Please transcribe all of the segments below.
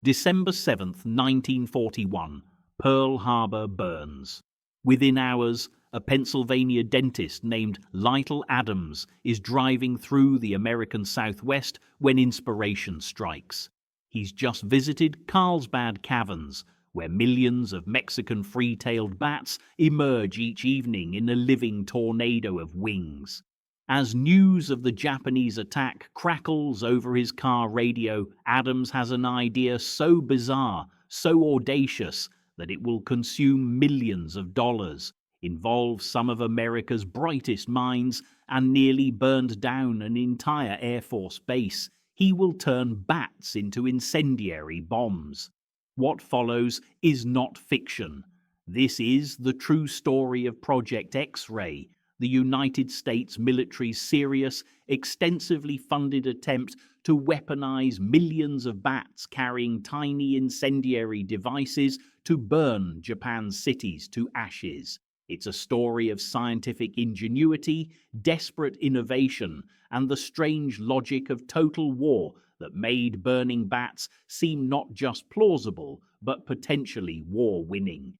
December 7th, 1941, Pearl Harbor burns. Within hours, a Pennsylvania dentist named Lytle Adams is driving through the American Southwest when inspiration strikes. He's just visited Carlsbad Caverns, where millions of Mexican free-tailed bats emerge each evening in a living tornado of wings. As news of the Japanese attack crackles over his car radio, Adams has an idea so bizarre, so audacious, that it will consume millions of dollars, involve some of America's brightest minds, and nearly burned down an entire Air Force base. He will turn bats into incendiary bombs. What follows is not fiction. This is the true story of Project X-Ray, the United States military's serious, extensively funded attempt to weaponize millions of bats carrying tiny incendiary devices to burn Japan's cities to ashes. It's a story of scientific ingenuity, desperate innovation, and the strange logic of total war that made burning bats seem not just plausible, but potentially war-winning.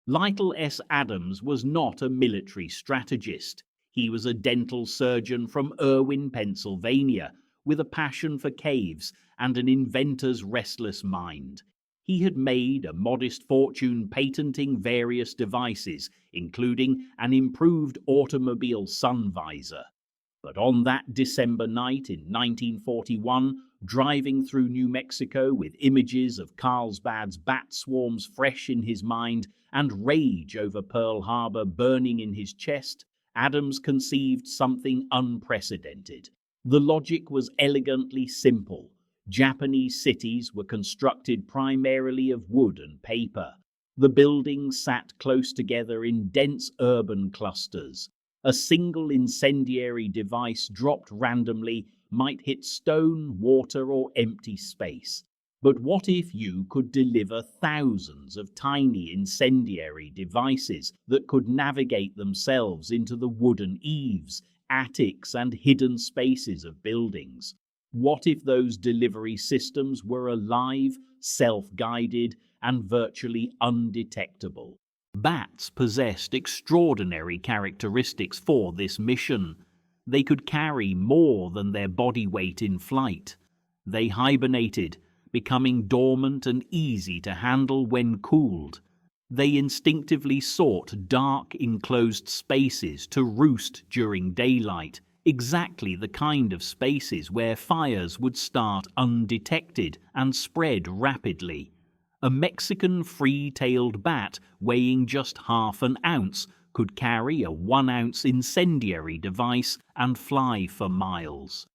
Lytle S. Adams was not a military strategist. He was a dental surgeon from Irwin, Pennsylvania, with a passion for caves and an inventor's restless mind. He had made a modest fortune patenting various devices, including an improved automobile sun visor. But on that December night in 1941, driving through New Mexico with images of Carlsbad's bat swarms fresh in his mind and rage over Pearl Harbor burning in his chest, Adams conceived something unprecedented. The logic was elegantly simple. Japanese cities were constructed primarily of wood and paper. The buildings sat close together in dense urban clusters. A single incendiary device dropped randomly might hit stone, water, or empty space. But what if you could deliver thousands of tiny incendiary devices that could navigate themselves into the wooden eaves, attics, and hidden spaces of buildings? What if those delivery systems were alive, self-guided, and virtually undetectable? Bats possessed extraordinary characteristics for this mission. They could carry more than their body weight in flight. They hibernated, becoming dormant and easy to handle when cooled. They instinctively sought dark, enclosed spaces to roost during daylight, exactly the kind of spaces where fires would start undetected and spread rapidly. A Mexican free-tailed bat weighing just half an ounce could carry a 1-ounce incendiary device and fly for miles.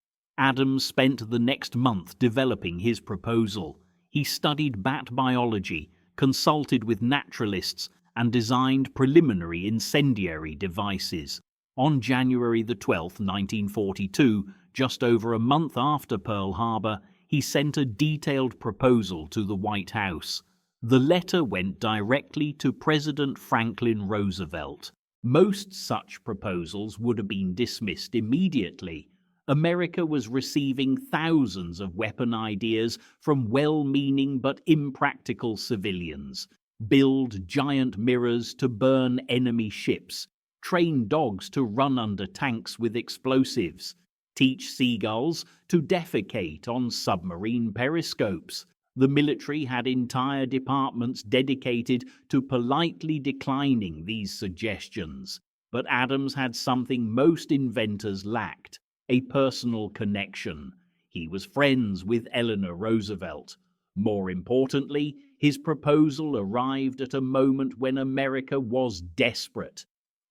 Adams spent the next month developing his proposal. He studied bat biology, consulted with naturalists, and designed preliminary incendiary devices. On January 12, 1942, just over a month after Pearl Harbor, he sent a detailed proposal to the White House. The letter went directly to President Franklin Roosevelt. Most such proposals would have been dismissed immediately. America was receiving thousands of weapon ideas from well-meaning but impractical civilians. Build giant mirrors to burn enemy ships. Train dogs to run under tanks with explosives. Teach seagulls to defecate on submarine periscopes. The military had entire departments dedicated to politely declining these suggestions. But Adams had something most inventors lacked: a personal connection. He was friends with Eleanor Roosevelt. More importantly, his proposal arrived at a moment when America was desperate.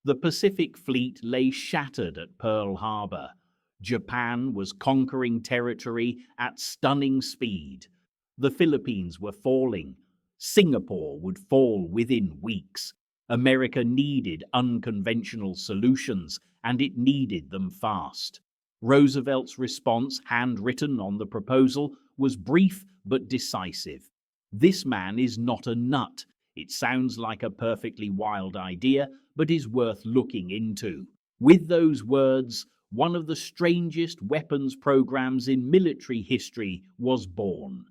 The Pacific Fleet lay shattered at Pearl Harbor. Japan was conquering territory at stunning speed. The Philippines were falling. Singapore would fall within weeks. America needed unconventional solutions, and it needed them fast. Roosevelt's response, handwritten on the proposal, was brief but decisive. "This man is not a nut. It sounds like a perfectly wild idea, but is worth looking into." With those words, one of the strangest weapons programs in military history was born.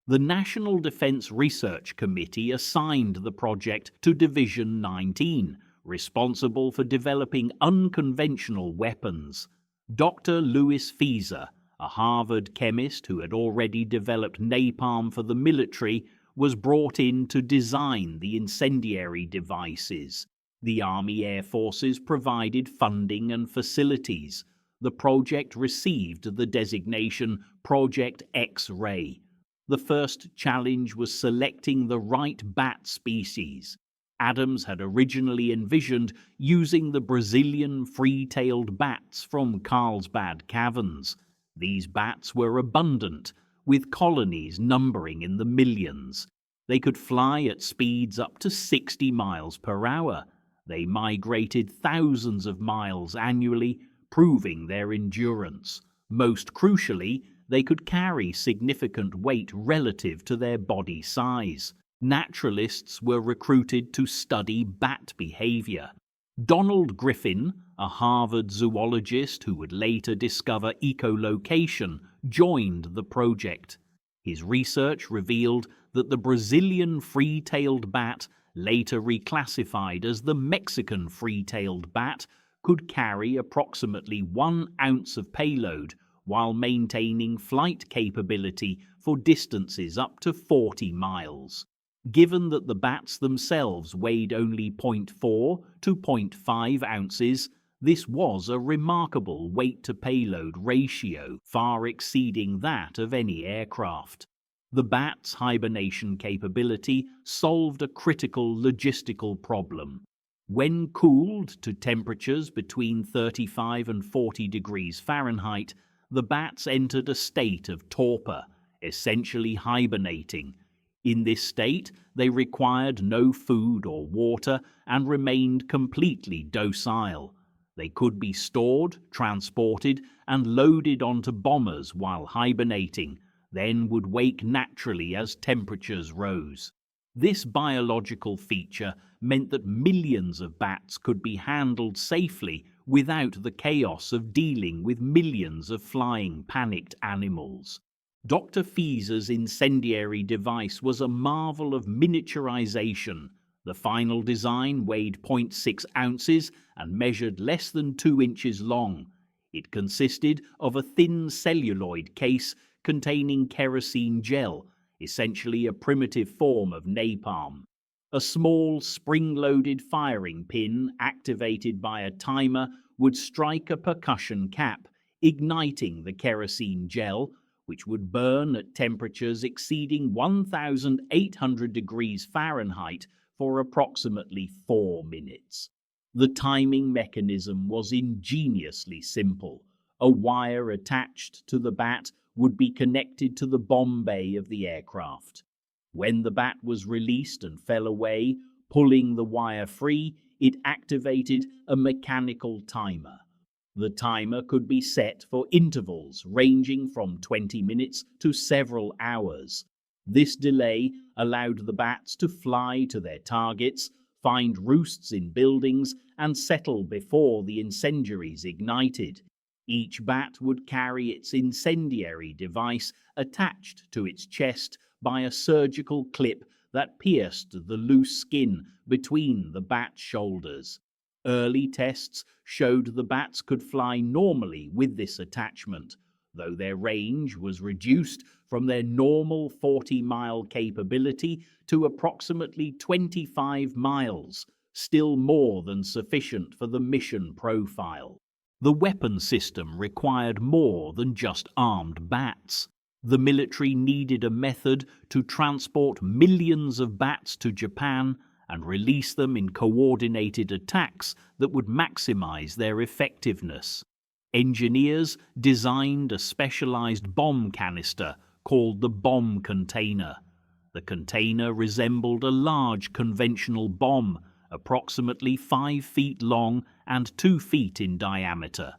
The National Defense Research Committee assigned the project to Division 19, responsible for developing unconventional weapons. Dr. Louis Fieser, a Harvard chemist who had already developed napalm for the military, was brought in to design the incendiary devices. The Army Air Forces provided funding and facilities. The project received the designation Project X-Ray. The first challenge was selecting the right bat species. Adams had originally envisioned using the Brazilian free-tailed bats from Carlsbad caverns. These bats were abundant, with colonies numbering in the millions. They could fly at speeds up to 60 miles per hour. They migrated thousands of miles annually, proving their endurance. Most crucially, they could carry significant weight relative to their body size. Naturalists were recruited to study bat behavior. Donald Griffin, a Harvard zoologist who would later discover echolocation, joined the project. His research revealed that the Brazilian free-tailed bat, later reclassified as the Mexican free-tailed bat, could carry approximately 1 ounce of payload while maintaining flight capability for distances up to 40 miles. Given that the bats themselves weighed only 0.4 to 0.5 ounces, this was a remarkable weight-to-payload ratio, far exceeding that of any aircraft. The bat's hibernation capability solved a critical logistical problem. When cooled to temperatures between 35 and 40 degrees Fahrenheit, the bats entered a state of torpor, essentially hibernating. In this state, they required no food or water and remained completely docile. They could be stored, transported, and loaded onto bombers while hibernating, then would wake naturally as temperatures rose. This biological feature meant that millions of bats could be handled safely without the chaos of dealing with millions of flying, panicked animals. Dr. Fieser's incendiary device was a marvel of miniaturization. The final design weighed 0.6 ounces and measured less than 2 inches long. It consisted of a thin celluloid case containing kerosene gel, essentially a primitive form of napalm. A small spring-loaded firing pin activated by a timer would strike a percussion cap, igniting the kerosene gel, which would burn at temperatures exceeding 1,800 degrees Fahrenheit for approximately 4 minutes. The timing mechanism was ingeniously simple. A wire attached to the bat would be connected to the bomb bay of the aircraft. When the bat was released and fell away, pulling the wire free, it activated a mechanical timer. The timer could be set for intervals ranging from 20 minutes to several hours. This delay allowed the bats to fly to their targets, find roosts in buildings, and settle before the incendiaries ignited. Each bat would carry its incendiary device attached to its chest by a surgical clip that pierced the loose skin between the bat's shoulders. Early tests showed the bats could fly normally with this attachment, though their range was reduced from their normal 40-mile capability to approximately 25 miles, still more than sufficient for the mission profile. The weapon system required more than just armed bats. The military needed a method to transport millions of bats to Japan and release them in coordinated attacks that would maximize their effectiveness. Engineers designed a specialized bomb canister called the bomb container. The container resembled a large conventional bomb, approximately 5 feet long and 2 feet in diameter.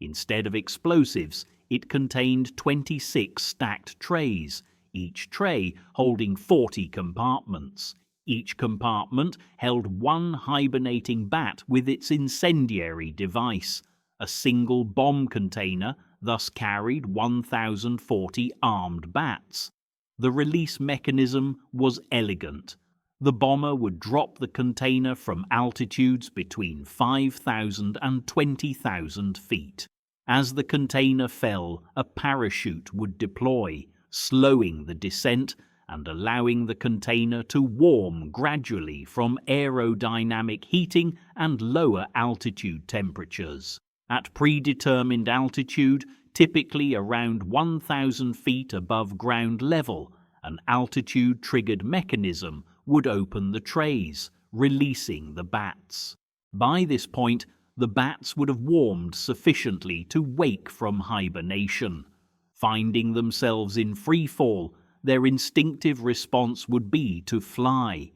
Instead of explosives, it contained 26 stacked trays, each tray holding 40 compartments. Each compartment held one hibernating bat with its incendiary device. A single bomb container thus carried 1,040 armed bats. The release mechanism was elegant. The bomber would drop the container from altitudes between 5,000 and 20,000 feet. As the container fell, a parachute would deploy, slowing the descent and allowing the container to warm gradually from aerodynamic heating and lower altitude temperatures. At predetermined altitude, typically around 1,000 feet above ground level, an altitude-triggered mechanism would open the trays, releasing the bats. By this point, the bats would have warmed sufficiently to wake from hibernation. Finding themselves in free fall, their instinctive response would be to fly.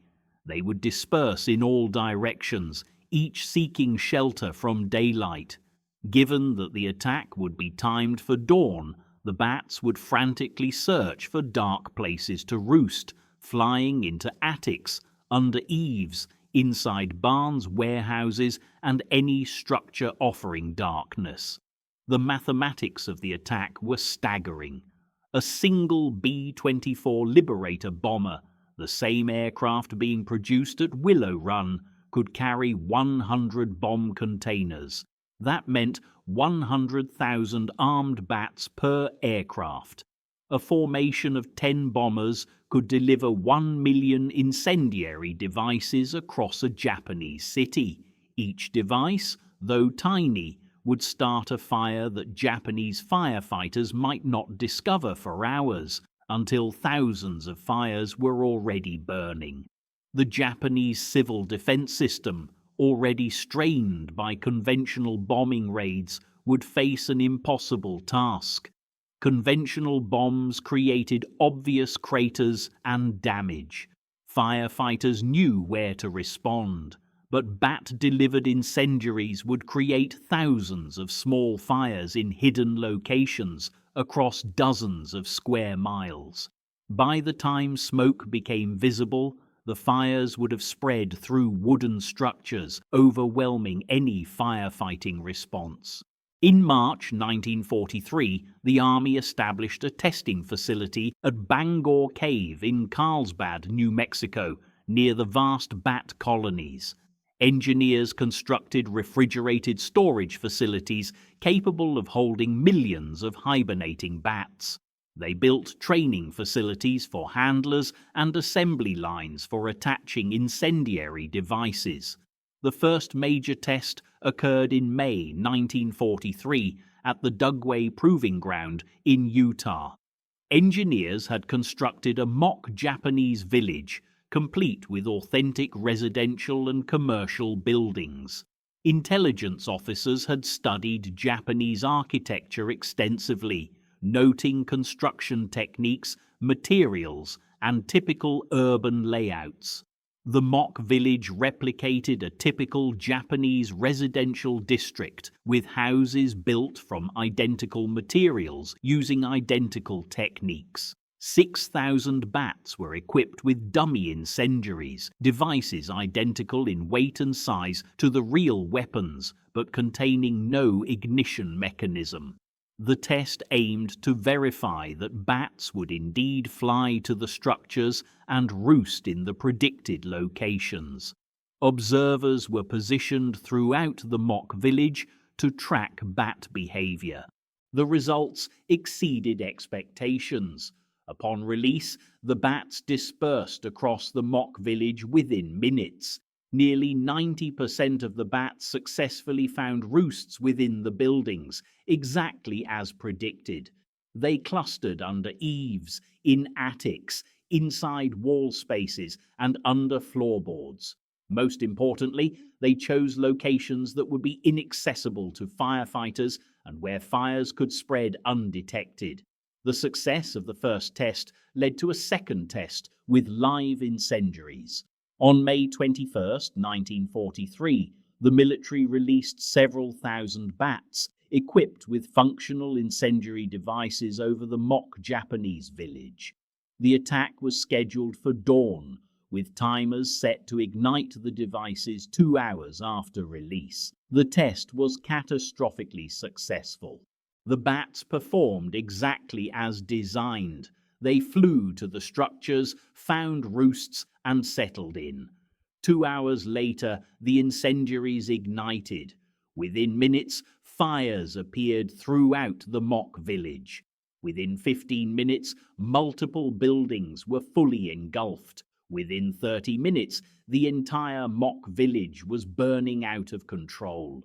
They would disperse in all directions, each seeking shelter from daylight. Given that the attack would be timed for dawn, the bats would frantically search for dark places to roost, flying into attics, under eaves, inside barns, warehouses, and any structure offering darkness. The mathematics of the attack were staggering. A single B-24 Liberator bomber, the same aircraft being produced at Willow Run, could carry 100 bomb containers. That meant 100,000 armed bats per aircraft. A formation of 10 bombers could deliver 1 million incendiary devices across a Japanese city. Each device, though tiny, would start a fire that Japanese firefighters might not discover for hours, until thousands of fires were already burning. The Japanese civil defense system, already strained by conventional bombing raids, would face an impossible task. Conventional bombs created obvious craters and damage. Firefighters knew where to respond, but bat-delivered incendiaries would create thousands of small fires in hidden locations across dozens of square miles. By the time smoke became visible, the fires would have spread through wooden structures, overwhelming any firefighting response. In March 1943, the Army established a testing facility at Bangor Cave in Carlsbad, New Mexico, near the vast bat colonies. Engineers constructed refrigerated storage facilities capable of holding millions of hibernating bats. They built training facilities for handlers and assembly lines for attaching incendiary devices. The first major test occurred in May 1943 at the Dugway Proving Ground in Utah. Engineers had constructed a mock Japanese village, complete with authentic residential and commercial buildings. Intelligence officers had studied Japanese architecture extensively, noting construction techniques, materials, and typical urban layouts. The mock village replicated a typical Japanese residential district, with houses built from identical materials using identical techniques. 6,000 bats were equipped with dummy incendiaries, devices identical in weight and size to the real weapons, but containing no ignition mechanism. The test aimed to verify that bats would indeed fly to the structures and roost in the predicted locations. Observers were positioned throughout the mock village to track bat behavior. The results exceeded expectations. Upon release, the bats dispersed across the mock village within minutes. Nearly 90% of the bats successfully found roosts within the buildings, exactly as predicted. They clustered under eaves, in attics, inside wall spaces, and under floorboards. Most importantly, they chose locations that would be inaccessible to firefighters and where fires could spread undetected. The success of the first test led to a second test with live incendiaries. On May 21, 1943, the military released several thousand bats equipped with functional incendiary devices over the mock Japanese village. The attack was scheduled for dawn, with timers set to ignite the devices 2 hours after release. The test was catastrophically successful. The bats performed exactly as designed. They flew to the structures, found roosts, and settled in. 2 hours later, the incendiaries ignited. Within minutes, fires appeared throughout the mock village. Within 15 minutes, multiple buildings were fully engulfed. Within 30 minutes, the entire mock village was burning out of control.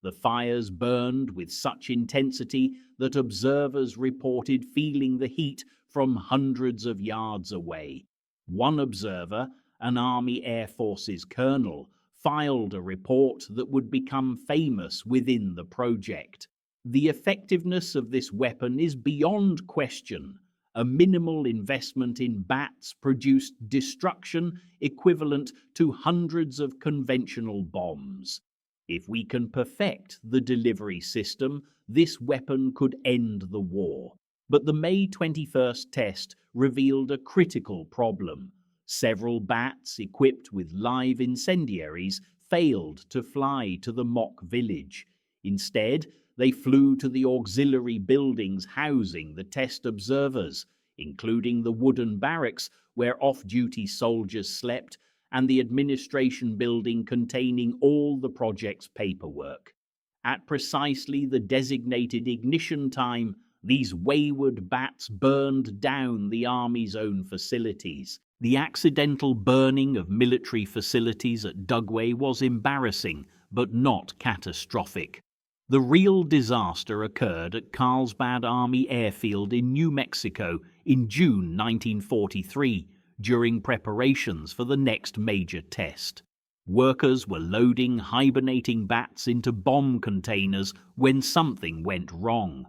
The fires burned with such intensity that observers reported feeling the heat from hundreds of yards away. One observer, an Army Air Forces colonel, filed a report that would become famous within the project. The effectiveness of this weapon is beyond question. A minimal investment in bats produced destruction equivalent to hundreds of conventional bombs. If we can perfect the delivery system, this weapon could end the war. But the May 21st test revealed a critical problem. Several bats equipped with live incendiaries failed to fly to the mock village. Instead, they flew to the auxiliary buildings housing the test observers, including the wooden barracks where off-duty soldiers slept and the administration building containing all the project's paperwork. At precisely the designated ignition time, these wayward bats burned down the Army's own facilities. The accidental burning of military facilities at Dugway was embarrassing, but not catastrophic. The real disaster occurred at Carlsbad Army Airfield in New Mexico in June 1943, during preparations for the next major test. Workers were loading hibernating bats into bomb containers when something went wrong.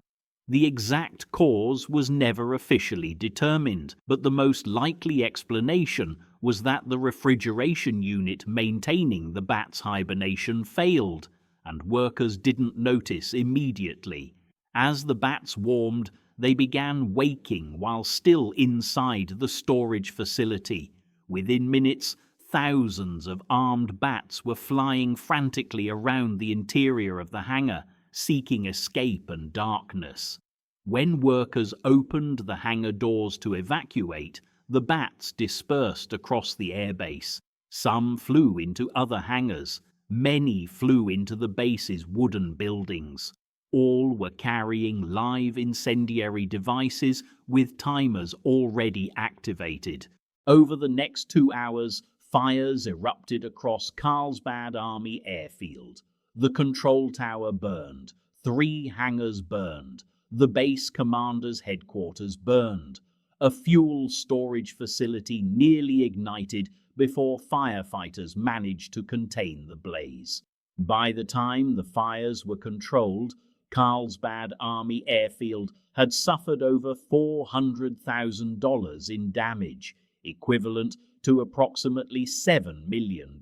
The exact cause was never officially determined, but the most likely explanation was that the refrigeration unit maintaining the bats' hibernation failed, and workers didn't notice immediately. As the bats warmed, they began waking while still inside the storage facility. Within minutes, thousands of armed bats were flying frantically around the interior of the hangar, seeking escape and darkness. When workers opened the hangar doors to evacuate, the bats dispersed across the airbase. Some flew into other hangars. Many flew into the base's wooden buildings. All were carrying live incendiary devices with timers already activated. Over the next 2 hours, fires erupted across Carlsbad Army Airfield. The control tower burned. 3 hangars burned. The base commander's headquarters burned. A fuel storage facility nearly ignited before firefighters managed to contain the blaze. By the time the fires were controlled, Carlsbad Army Airfield had suffered over $400,000 in damage, equivalent to approximately $7 million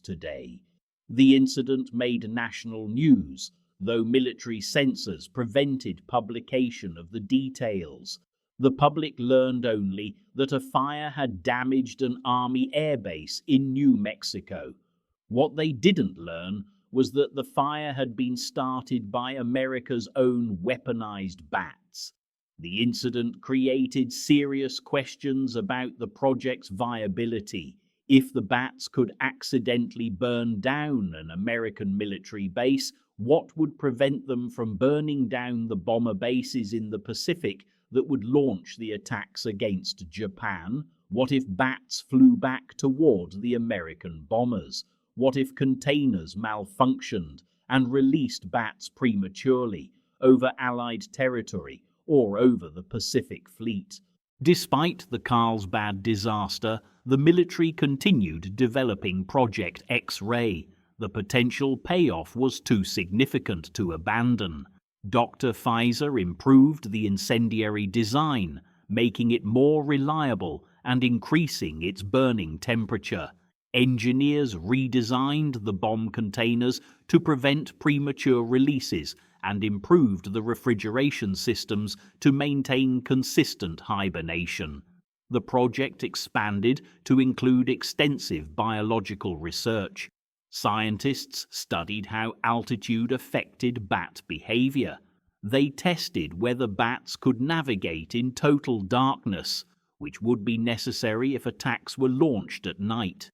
today. The incident made national news, though military censors prevented publication of the details. The public learned only that a fire had damaged an Army airbase in New Mexico. What they didn't learn was that the fire had been started by America's own weaponized bats. The incident created serious questions about the project's viability. If the bats could accidentally burn down an American military base, what would prevent them from burning down the bomber bases in the Pacific that would launch the attacks against Japan? What if bats flew back toward the American bombers? What if containers malfunctioned and released bats prematurely over Allied territory or over the Pacific Fleet? Despite the Carlsbad disaster, the military continued developing Project X-Ray. The potential payoff was too significant to abandon. Dr. Pfizer improved the incendiary design, making it more reliable and increasing its burning temperature. Engineers redesigned the bomb containers to prevent premature releases and improved the refrigeration systems to maintain consistent hibernation. The project expanded to include extensive biological research. Scientists studied how altitude affected bat behavior. They tested whether bats could navigate in total darkness, which would be necessary if attacks were launched at night.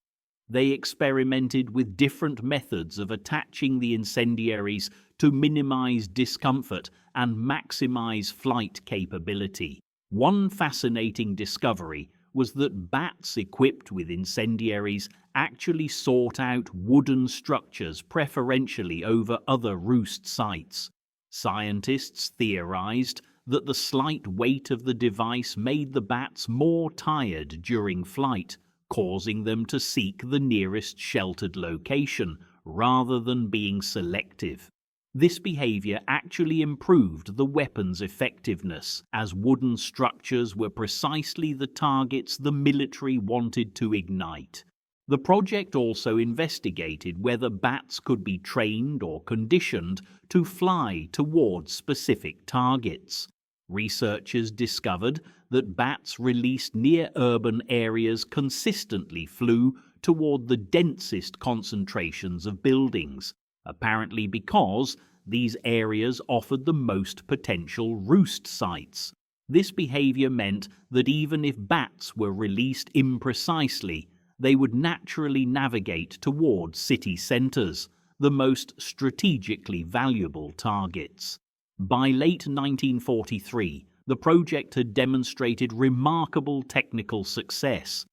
They experimented with different methods of attaching the incendiaries to minimize discomfort and maximize flight capability. One fascinating discovery was that bats equipped with incendiaries actually sought out wooden structures preferentially over other roost sites. Scientists theorized that the slight weight of the device made the bats more tired during flight, causing them to seek the nearest sheltered location rather than being selective. This behavior actually improved the weapon's effectiveness, as wooden structures were precisely the targets the military wanted to ignite. The project also investigated whether bats could be trained or conditioned to fly towards specific targets. Researchers discovered that bats released near urban areas consistently flew toward the densest concentrations of buildings, apparently because these areas offered the most potential roost sites. This behavior meant that even if bats were released imprecisely, they would naturally navigate towards city centers, the most strategically valuable targets. By late 1943, the project had demonstrated remarkable technical success.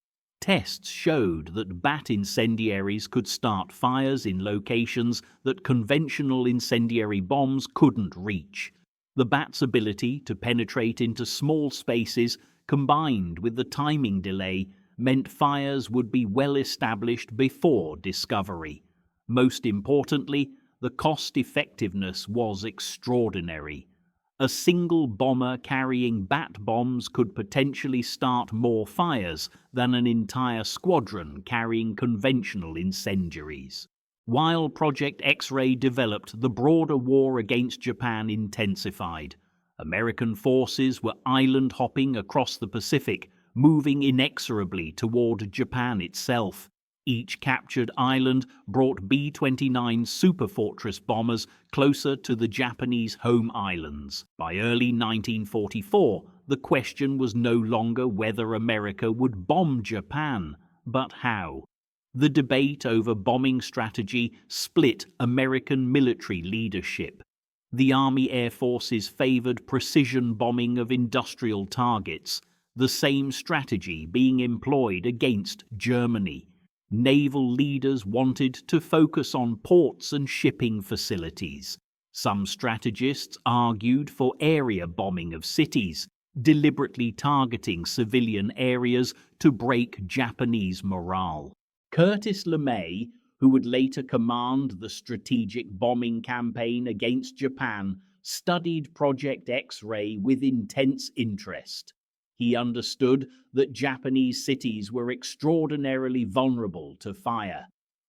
Tests showed that bat incendiaries could start fires in locations that conventional incendiary bombs couldn't reach. The bat's ability to penetrate into small spaces, combined with the timing delay, meant fires would be well established before discovery. Most importantly, the cost-effectiveness was extraordinary. A single bomber carrying bat bombs could potentially start more fires than an entire squadron carrying conventional incendiaries. While Project X-Ray developed, the broader war against Japan intensified. American forces were island-hopping across the Pacific, moving inexorably toward Japan itself. Each captured island brought B-29 Superfortress bombers closer to the Japanese home islands. By early 1944, the question was no longer whether America would bomb Japan, but how. The debate over bombing strategy split American military leadership. The Army Air Forces favored precision bombing of industrial targets, the same strategy being employed against Germany. Naval leaders wanted to focus on ports and shipping facilities. Some strategists argued for area bombing of cities, deliberately targeting civilian areas to break Japanese morale. Curtis LeMay, who would later command the strategic bombing campaign against Japan, studied Project X-Ray with intense interest. He understood that Japanese cities were extraordinarily vulnerable to fire.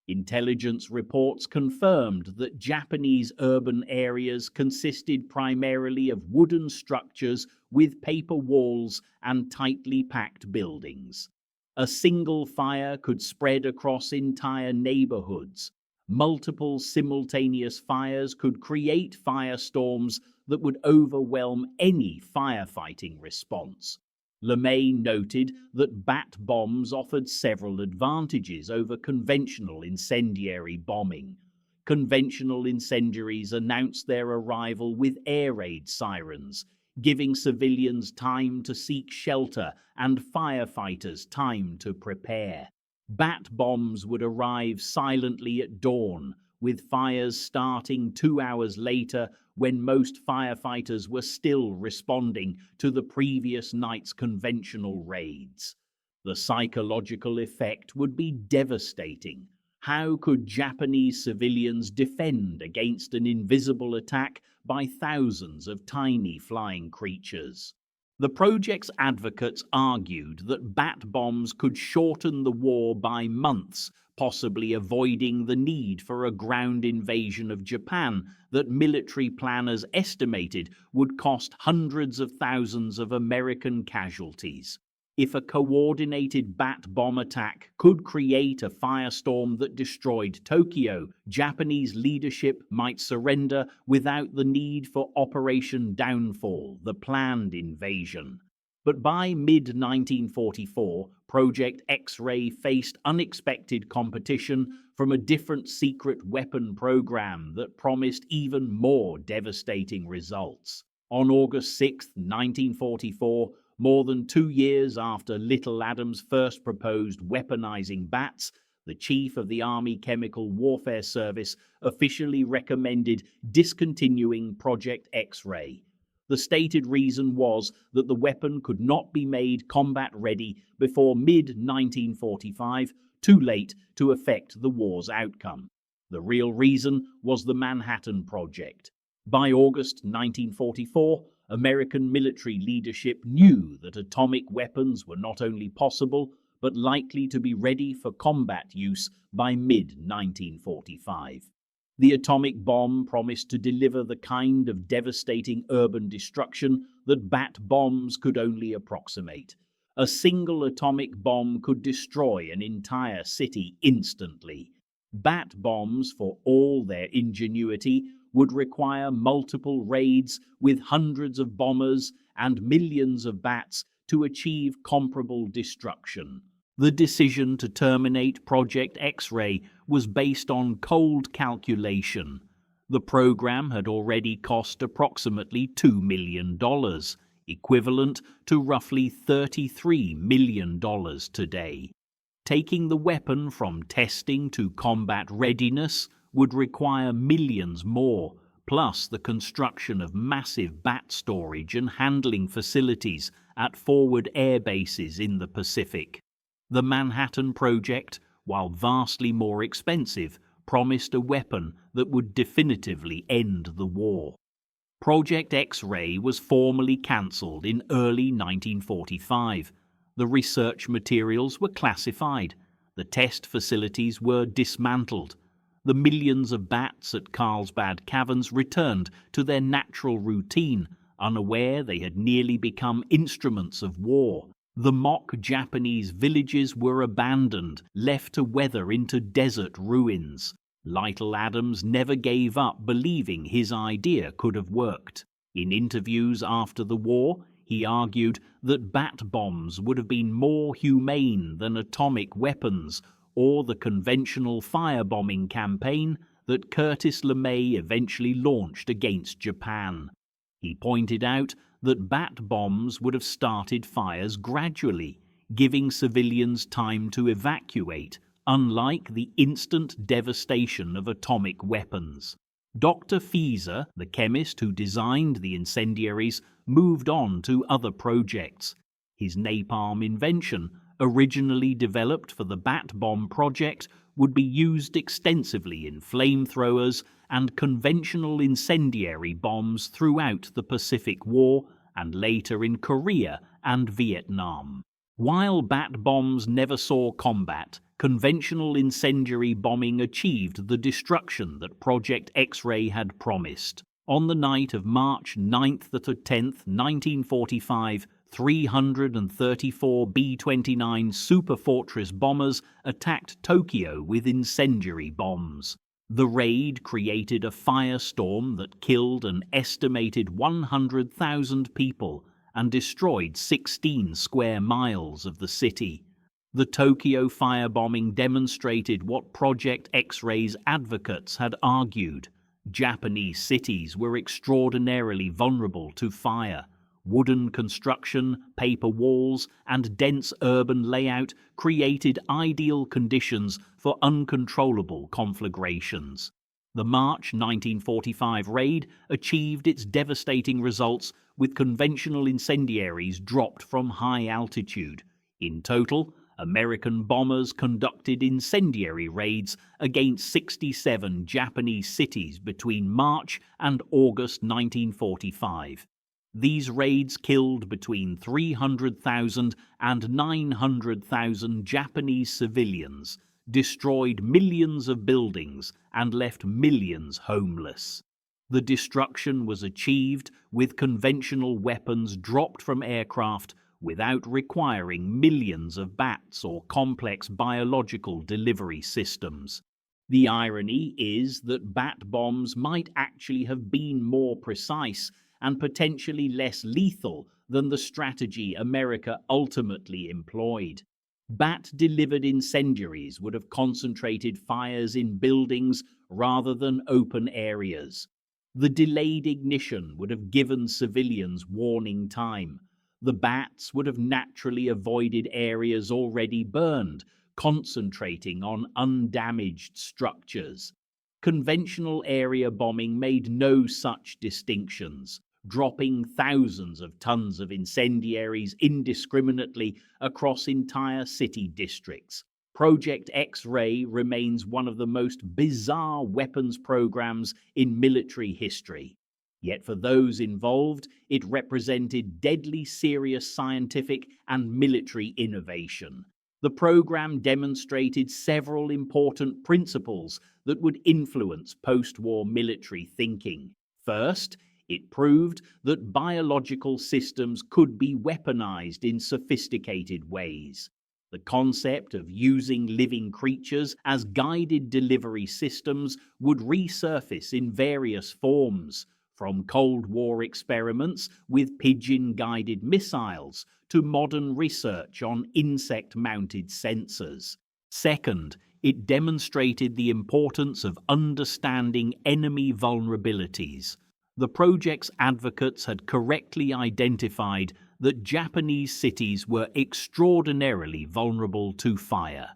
Intelligence reports confirmed that Japanese urban areas consisted primarily of wooden structures with paper walls and tightly packed buildings. A single fire could spread across entire neighborhoods. Multiple simultaneous fires could create firestorms that would overwhelm any firefighting response. LeMay noted that bat bombs offered several advantages over conventional incendiary bombing. Conventional incendiaries announced their arrival with air raid sirens, giving civilians time to seek shelter and firefighters time to prepare. Bat bombs would arrive silently at dawn, with fires starting 2 hours later when most firefighters were still responding to the previous night's conventional raids. The psychological effect would be devastating. How could Japanese civilians defend against an invisible attack by thousands of tiny flying creatures? The project's advocates argued that bat bombs could shorten the war by months, possibly avoiding the need for a ground invasion of Japan that military planners estimated would cost hundreds of thousands of American casualties. If a coordinated bat bomb attack could create a firestorm that destroyed Tokyo, Japanese leadership might surrender without the need for Operation Downfall, the planned invasion. But by mid-1944, Project X-Ray faced unexpected competition from a different secret weapon program that promised even more devastating results. On August 6, 1944, more than 2 years after Little Adams first proposed weaponizing bats, the chief of the Army Chemical Warfare Service officially recommended discontinuing Project X-Ray. The stated reason was that the weapon could not be made combat-ready before mid-1945, too late to affect the war's outcome. The real reason was the Manhattan Project. By August 1944, American military leadership knew that atomic weapons were not only possible, but likely to be ready for combat use by mid-1945. The atomic bomb promised to deliver the kind of devastating urban destruction that bat bombs could only approximate. A single atomic bomb could destroy an entire city instantly. Bat bombs, for all their ingenuity, would require multiple raids with hundreds of bombers and millions of bats to achieve comparable destruction. The decision to terminate Project X-Ray was based on cold calculation. The program had already cost approximately $2 million, equivalent to roughly $33 million today. Taking the weapon from testing to combat readiness would require millions more, plus the construction of massive bat storage and handling facilities at forward air bases in the Pacific. The Manhattan Project, while vastly more expensive, promised a weapon that would definitively end the war. Project X-Ray was formally cancelled in early 1945. The research materials were classified. The test facilities were dismantled. The millions of bats at Carlsbad Caverns returned to their natural routine, unaware they had nearly become instruments of war. The mock Japanese villages were abandoned, left to weather into desert ruins. Lytle Adams never gave up believing his idea could have worked. In interviews after the war, he argued that bat bombs would have been more humane than atomic weapons or the conventional firebombing campaign that Curtis LeMay eventually launched against Japan. He pointed out that bat bombs would have started fires gradually, giving civilians time to evacuate, unlike the instant devastation of atomic weapons. Dr. Fieser, the chemist who designed the incendiaries, moved on to other projects. His napalm invention, originally developed for the bat bomb project, would be used extensively in flamethrowers and conventional incendiary bombs throughout the Pacific War and later in Korea and Vietnam. While bat bombs never saw combat, conventional incendiary bombing achieved the destruction that Project X-Ray had promised. On the night of March 9th to 10th, 1945, 334 B-29 Super Fortress bombers attacked Tokyo with incendiary bombs. The raid created a firestorm that killed an estimated 100,000 people and destroyed 16 square miles of the city. The Tokyo firebombing demonstrated what Project X-Ray's advocates had argued. Japanese cities were extraordinarily vulnerable to fire. Wooden construction, paper walls, and dense urban layout created ideal conditions for uncontrollable conflagrations. The March 1945 raid achieved its devastating results with conventional incendiaries dropped from high altitude. In total, American bombers conducted incendiary raids against 67 Japanese cities between March and August 1945. These raids killed between 300,000 and 900,000 Japanese civilians, destroyed millions of buildings, and left millions homeless. The destruction was achieved with conventional weapons dropped from aircraft without requiring millions of bats or complex biological delivery systems. The irony is that bat bombs might actually have been more precise and potentially less lethal than the strategy America ultimately employed. Bat-delivered incendiaries would have concentrated fires in buildings rather than open areas. The delayed ignition would have given civilians warning time. The bats would have naturally avoided areas already burned, concentrating on undamaged structures. Conventional area bombing made no such distinctions, dropping thousands of tons of incendiaries indiscriminately across entire city districts. Project X-Ray remains one of the most bizarre weapons programs in military history. Yet for those involved, it represented deadly serious scientific and military innovation. The program demonstrated several important principles that would influence post-war military thinking. First, it proved that biological systems could be weaponized in sophisticated ways. The concept of using living creatures as guided delivery systems would resurface in various forms, from Cold War experiments with pigeon-guided missiles to modern research on insect-mounted sensors. Second, it demonstrated the importance of understanding enemy vulnerabilities. The project's advocates had correctly identified that Japanese cities were extraordinarily vulnerable to fire.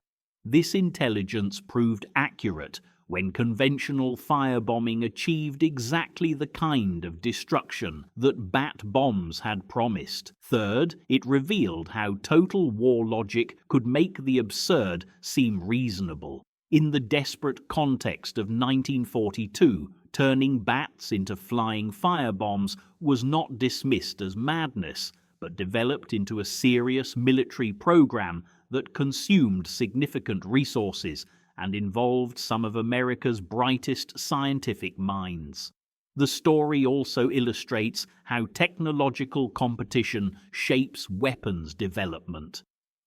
This intelligence proved accurate when conventional firebombing achieved exactly the kind of destruction that bat bombs had promised. Third, it revealed how total war logic could make the absurd seem reasonable. In the desperate context of 1942, turning bats into flying firebombs was not dismissed as madness, but developed into a serious military program that consumed significant resources and involved some of America's brightest scientific minds. The story also illustrates how technological competition shapes weapons development.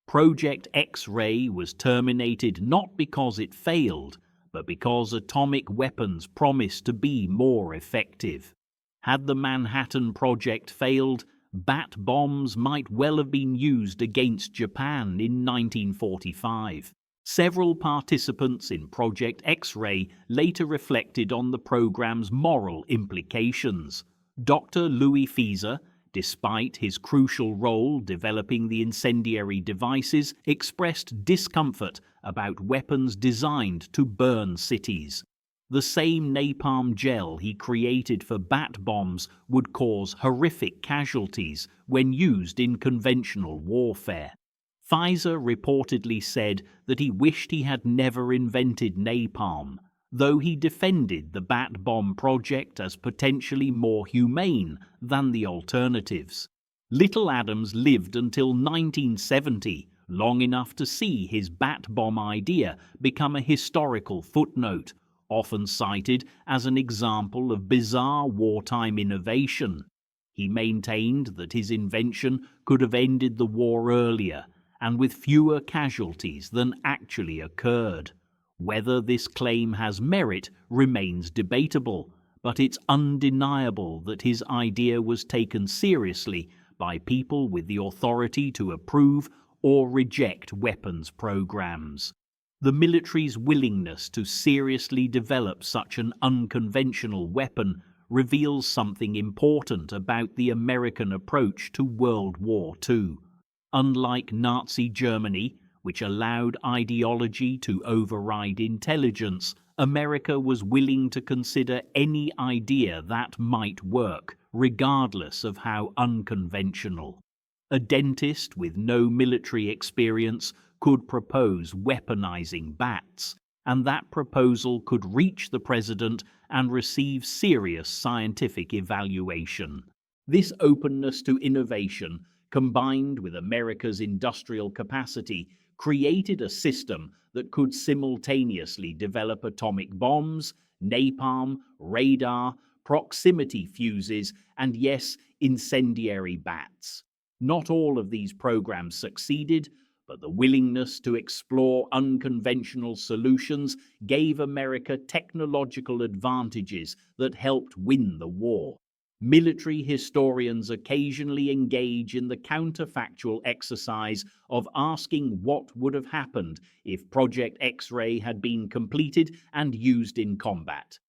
Project X-Ray was terminated not because it failed, but because atomic weapons promised to be more effective. Had the Manhattan Project failed, bat bombs might well have been used against Japan in 1945. Several participants in Project X-Ray later reflected on the program's moral implications. Dr. Louis Fieser, despite his crucial role developing the incendiary devices, expressed discomfort about weapons designed to burn cities. The same napalm gel he created for bat bombs would cause horrific casualties when used in conventional warfare. Fieser reportedly said that he wished he had never invented napalm, though he defended the bat bomb project as potentially more humane than the alternatives. Little Adams lived until 1970, long enough to see his bat bomb idea become a historical footnote, often cited as an example of bizarre wartime innovation. He maintained that his invention could have ended the war earlier and with fewer casualties than actually occurred. Whether this claim has merit remains debatable, but it's undeniable that his idea was taken seriously by people with the authority to approve or reject weapons programs. The military's willingness to seriously develop such an unconventional weapon reveals something important about the American approach to World War II. Unlike Nazi Germany, which allowed ideology to override intelligence, America was willing to consider any idea that might work, regardless of how unconventional. A dentist with no military experience could propose weaponizing bats, and that proposal could reach the president and receive serious scientific evaluation. This openness to innovation, combined with America's industrial capacity, created a system that could simultaneously develop atomic bombs, napalm, radar, proximity fuses, and yes, incendiary bats. Not all of these programs succeeded, but the willingness to explore unconventional solutions gave America technological advantages that helped win the war. Military historians occasionally engage in the counterfactual exercise of asking what would have happened if Project X-ray had been completed and used in combat.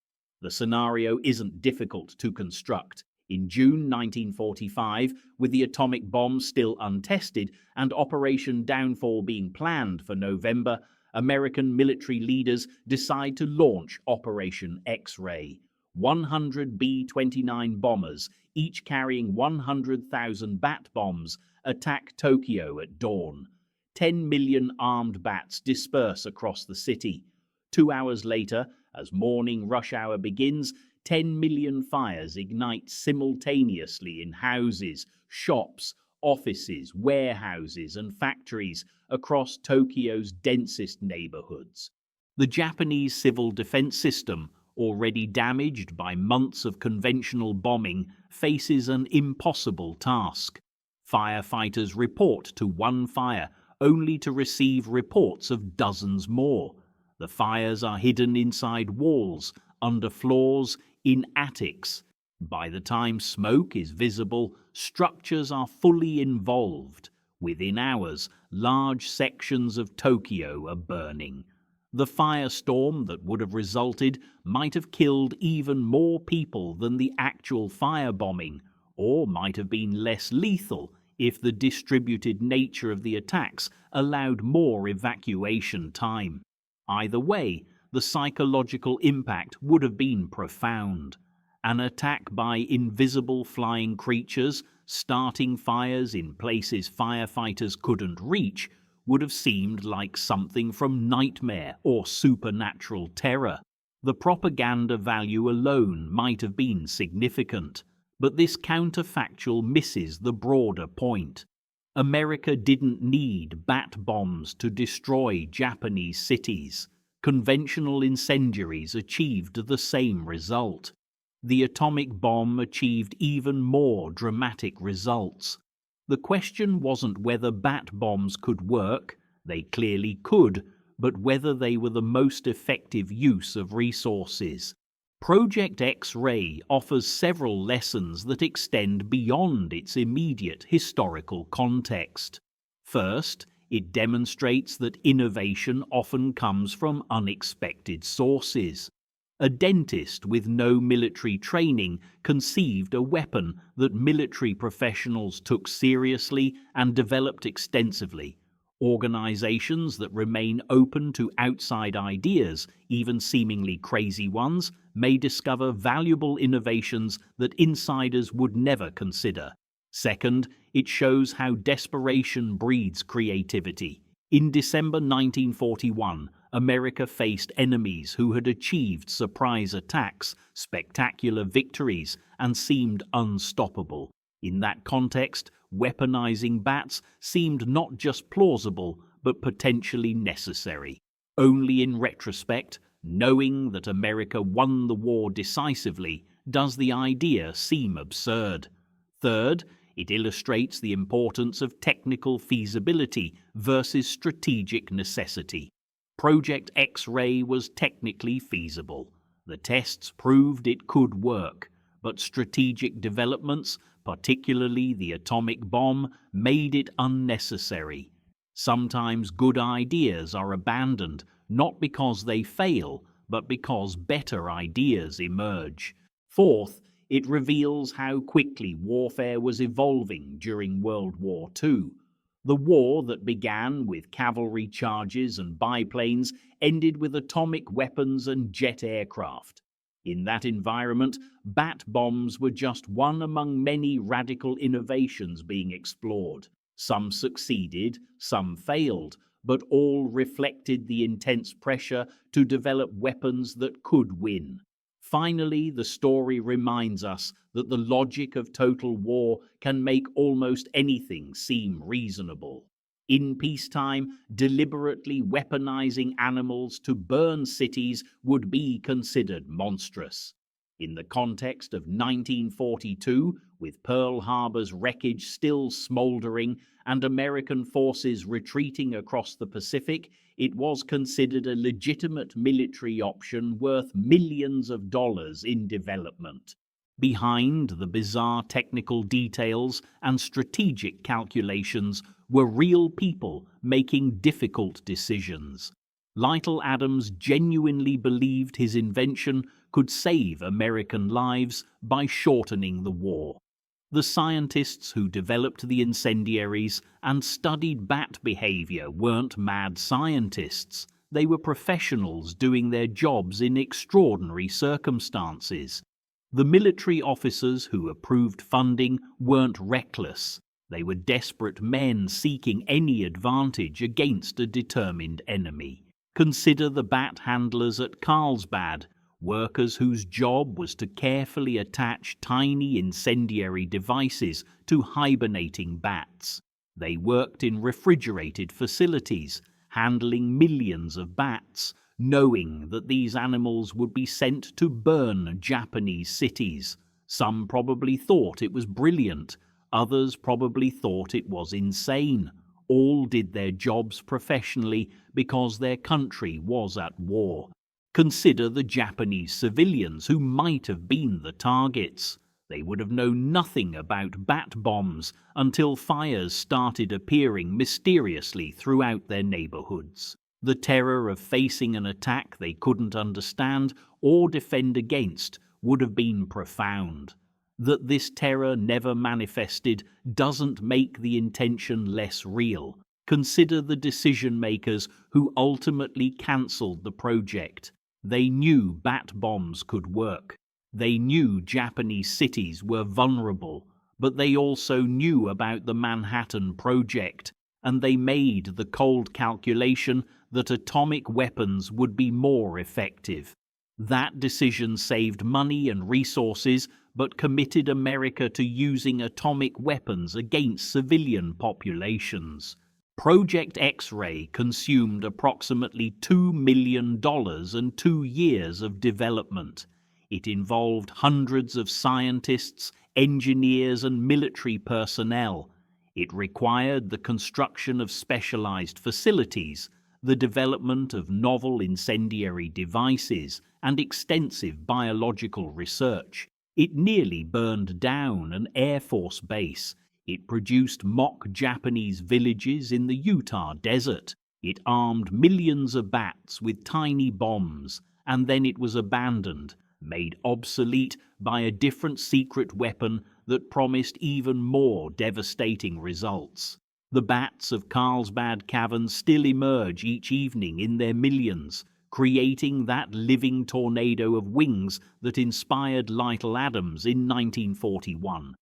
The scenario isn't difficult to construct. In June 1945, with the atomic bomb still untested and Operation Downfall being planned for November, American military leaders decide to launch Operation X-ray. 100 B-29 bombers, each carrying 100,000 bat bombs, attack Tokyo at dawn. 10 million armed bats disperse across the city. 2 hours later, as morning rush hour begins, 10 million fires ignite simultaneously in houses, shops, offices, warehouses, and factories across Tokyo's densest neighborhoods. The Japanese civil defense system, already damaged by months of conventional bombing, faces an impossible task. Firefighters report to one fire, only to receive reports of dozens more. The fires are hidden inside walls, under floors, in attics. By the time smoke is visible, structures are fully involved. Within hours, large sections of Tokyo are burning. The firestorm that would have resulted might have killed even more people than the actual firebombing, or might have been less lethal if the distributed nature of the attacks allowed more evacuation time. Either way, the psychological impact would have been profound. An attack by invisible flying creatures, starting fires in places firefighters couldn't reach, would have seemed like something from nightmare or supernatural terror. The propaganda value alone might have been significant, but this counterfactual misses the broader point. America didn't need bat bombs to destroy Japanese cities. Conventional incendiaries achieved the same result. The atomic bomb achieved even more dramatic results. The question wasn't whether bat bombs could work, they clearly could, but whether they were the most effective use of resources. Project X-ray offers several lessons that extend beyond its immediate historical context. First, it demonstrates that innovation often comes from unexpected sources. A dentist with no military training conceived a weapon that military professionals took seriously and developed extensively. Organizations that remain open to outside ideas, even seemingly crazy ones, may discover valuable innovations that insiders would never consider. Second, it shows how desperation breeds creativity. In December 1941, America faced enemies who had achieved surprise attacks, spectacular victories, and seemed unstoppable. In that context, weaponizing bats seemed not just plausible, but potentially necessary. Only in retrospect, knowing that America won the war decisively, does the idea seem absurd. Third, it illustrates the importance of technical feasibility versus strategic necessity. Project X-ray was technically feasible. The tests proved it could work, but strategic developments, particularly the atomic bomb, made it unnecessary. Sometimes good ideas are abandoned, not because they fail, but because better ideas emerge. Fourth, it reveals how quickly warfare was evolving during World War II. The war that began with cavalry charges and biplanes ended with atomic weapons and jet aircraft. In that environment, bat bombs were just one among many radical innovations being explored. Some succeeded, some failed, but all reflected the intense pressure to develop weapons that could win. Finally, the story reminds us that the logic of total war can make almost anything seem reasonable. In peacetime, deliberately weaponizing animals to burn cities would be considered monstrous. In the context of 1942, with Pearl Harbor's wreckage still smoldering and American forces retreating across the Pacific, it was considered a legitimate military option worth millions of dollars in development. Behind the bizarre technical details and strategic calculations were real people making difficult decisions. Lytle Adams genuinely believed his invention could save American lives by shortening the war. The scientists who developed the incendiaries and studied bat behavior weren't mad scientists. They were professionals doing their jobs in extraordinary circumstances. The military officers who approved funding weren't reckless. They were desperate men seeking any advantage against a determined enemy. Consider the bat handlers at Carlsbad, workers whose job was to carefully attach tiny incendiary devices to hibernating bats. They worked in refrigerated facilities, handling millions of bats, knowing that these animals would be sent to burn Japanese cities. Some probably thought it was brilliant. Others probably thought it was insane. All did their jobs professionally because their country was at war. Consider the Japanese civilians who might have been the targets. They would have known nothing about bat bombs until fires started appearing mysteriously throughout their neighborhoods. The terror of facing an attack they couldn't understand or defend against would have been profound. That this terror never manifested doesn't make the intention less real. Consider the decision-makers who ultimately cancelled the project. They knew bat bombs could work. They knew Japanese cities were vulnerable, but they also knew about the Manhattan Project, and they made the cold calculation that atomic weapons would be more effective. That decision saved money and resources, but committed America to using atomic weapons against civilian populations. Project X-ray consumed approximately $2 million and 2 years of development. It involved hundreds of scientists, engineers, and military personnel. It required the construction of specialized facilities, the development of novel incendiary devices, and extensive biological research. It nearly burned down an Air Force base. It produced mock Japanese villages in the Utah desert. It armed millions of bats with tiny bombs, and then it was abandoned, made obsolete by a different secret weapon that promised even more devastating results. The bats of Carlsbad Caverns still emerge each evening in their millions, creating that living tornado of wings that inspired Lytle Adams in 1941.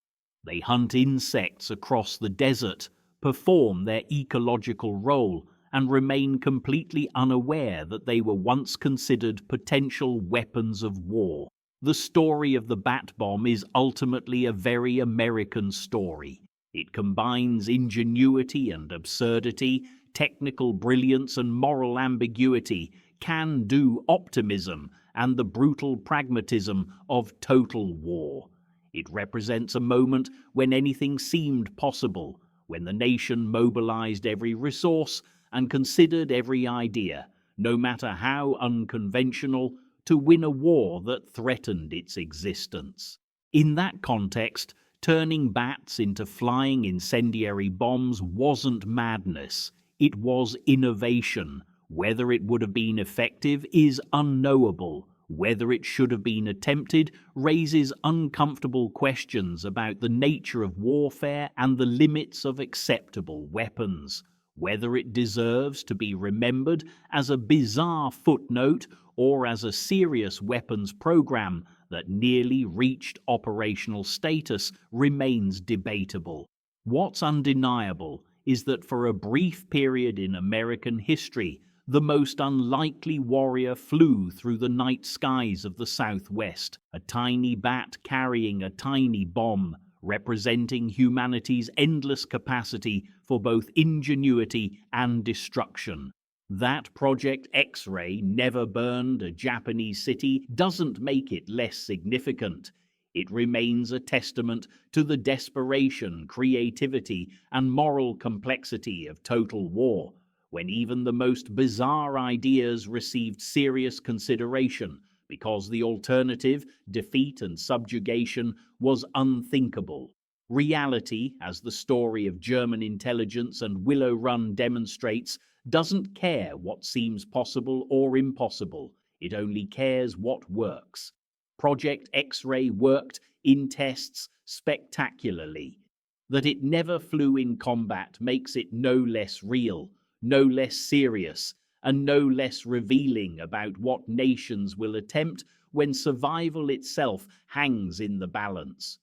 They hunt insects across the desert, perform their ecological role, and remain completely unaware that they were once considered potential weapons of war. The story of the bat bomb is ultimately a very American story. It combines ingenuity and absurdity, technical brilliance and moral ambiguity, can-do optimism, and the brutal pragmatism of total war. It represents a moment when anything seemed possible, when the nation mobilized every resource and considered every idea, no matter how unconventional, to win a war that threatened its existence. In that context, turning bats into flying incendiary bombs wasn't madness, it was innovation. Whether it would have been effective is unknowable. Whether it should have been attempted raises uncomfortable questions about the nature of warfare and the limits of acceptable weapons. Whether it deserves to be remembered as a bizarre footnote or as a serious weapons program that nearly reached operational status remains debatable. What's undeniable is that for a brief period in American history, the most unlikely warrior flew through the night skies of the Southwest, a tiny bat carrying a tiny bomb, representing humanity's endless capacity for both ingenuity and destruction. That Project X-ray never burned a Japanese city doesn't make it less significant. It remains a testament to the desperation, creativity, and moral complexity of total war, when even the most bizarre ideas received serious consideration because the alternative, defeat and subjugation, was unthinkable. Reality, as the story of German intelligence and Willow Run demonstrates, doesn't care what seems possible or impossible. It only cares what works. Project X-ray worked in tests spectacularly. That it never flew in combat makes it no less real, no less serious, and no less revealing about what nations will attempt when survival itself hangs in the balance.